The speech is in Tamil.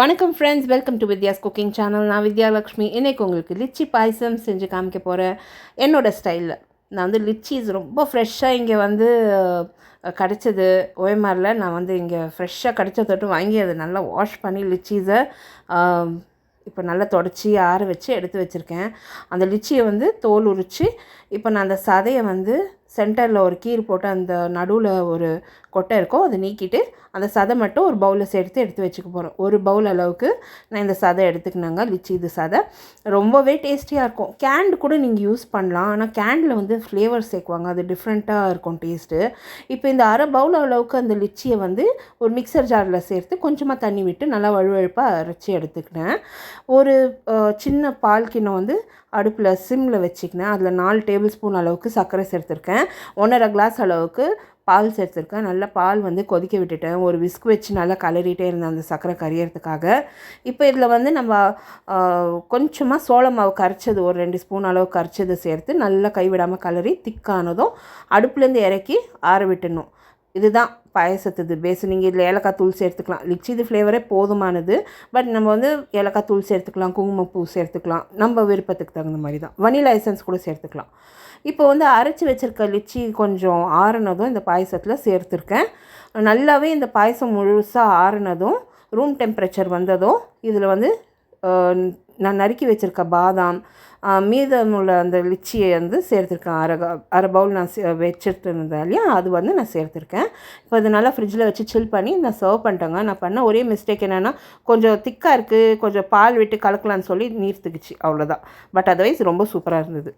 வணக்கம் friends, welcome to Vidya's cooking channel. நான் வித்யாலக்ஷ்மி. இன்றைக்கி உங்களுக்கு லிச்சி பாயசம் செஞ்சு காமிக்க போகிறேன் என்னோடய ஸ்டைலில். நான் வந்து லிச்சீஸ் ரொம்ப ஃப்ரெஷ்ஷாக இங்கே வந்து கிடச்சிது ஓஎம்ஆரில். நான் வந்து இங்கே ஃப்ரெஷ்ஷாக கிடச்ச தொட்டு வாங்கி அதை நல்லா வாஷ் பண்ணி லிச்சீஸை இப்போ நல்லா தொடச்சி ஆற வச்சு எடுத்து வச்சுருக்கேன். அந்த லிச்சியை வந்து தோல் உரித்து இப்போ நான் அந்த சதையை வந்து சென்டரில் ஒரு கீறு போட்டு அந்த நடுவில் ஒரு கொட்டை இருக்கும், அதை நீக்கிட்டு அந்த சதை மட்டும் ஒரு பவுலில் சேர்த்து எடுத்து வச்சுக்க போகிறோம். ஒரு பவுல் அளவுக்கு நான் இந்த சதை எடுத்துக்கினாங்க. லிச்சி இது சதை ரொம்பவே டேஸ்டியாக இருக்கும். கேண்டு கூட நீங்கள் யூஸ் பண்ணலாம், ஆனால் கேண்டில் வந்து ஃப்ளேவர் சேர்க்குவாங்க, அது டிஃப்ரெண்ட்டாக இருக்கும் டேஸ்ட்டு. இப்போ இந்த அரை பவுல் அளவுக்கு அந்த லிச்சியை வந்து ஒரு மிக்சர் ஜாரில் சேர்த்து கொஞ்சமாக தண்ணி விட்டு நல்லா வழுவழுப்பாக அரைச்சி எடுத்துக்கினேன். ஒரு சின்ன பால் கிண்ணம் வந்து அடுப்பில் சிம்மில் வச்சுக்கினேன். அதில் 4 டேபிள் ஸ்பூன் அளவுக்கு சர்க்கரை சேர்த்துருக்கேன். 1.5 கிளாஸ் அளவுக்கு பால் சேர்த்துருக்கேன். நல்லா பால் வந்து கொதிக்க விட்டுட்டேன். ஒரு விஸ்க் வச்சு நல்லா கலரிட்டே இருந்தேன் அந்த சர்க்கரை கரையிறதுக்காக. இப்போ இதில் வந்து நம்ம கொஞ்சமாக சோள மாவு கரைச்சது ஒரு 2 ஸ்பூன் அளவு கரைச்சது சேர்த்து நல்லா கைவிடாமல் கலரி திக்கானதும் அடுப்புலேருந்து இறக்கி ஆற விட்டுடணும். இதுதான் பாயசத்துது பேஸ். நீங்கள் இதில் ஏலக்காய் தூள் சேர்த்துக்கலாம். லிச்சி இது ஃப்ளேவரே போதுமானது. பட் நம்ம வந்து ஏலக்காய் தூள் சேர்த்துக்கலாம், குங்குமப்பூ சேர்த்துக்கலாம், நம்ம விருப்பத்துக்கு தகுந்த மாதிரி தான். வனிலா எசன்ஸ் கூட சேர்த்துக்கலாம். இப்போ வந்து அரைச்சி வச்சுருக்க லிச்சி கொஞ்சம் ஆறுனதும் இந்த பாயசத்தில் சேர்த்துருக்கேன். நல்லாவே இந்த பாயசம் முழுசாக ஆறுனதும் ரூம் டெம்பரேச்சர் வந்ததும் இதில் வந்து நான் நறுக்கி வச்சுருக்க பாதாம், மீதமுள்ள அந்த லிச்சியை வந்து சேர்த்துருக்கேன். அரை பவுல் நான் வச்சுட்டு இருந்தேன் இல்லையா, அது வந்து நான் சேர்த்துருக்கேன். இப்போ இது நல்லா ஃப்ரிட்ஜில் வச்சு சில் பண்ணி நான் சர்வ் பண்ணிட்டேங்க. நான் பண்ண ஒரே மிஸ்டேக் என்னென்னா, கொஞ்சம் திக்காக இருக்குது, கொஞ்சம் பால் விட்டு கலக்கலான்னு சொல்லி நீர்த்துக்குச்சு, அவ்வளோதான். பட் அதர்வைஸ் ரொம்ப சூப்பராக இருந்தது.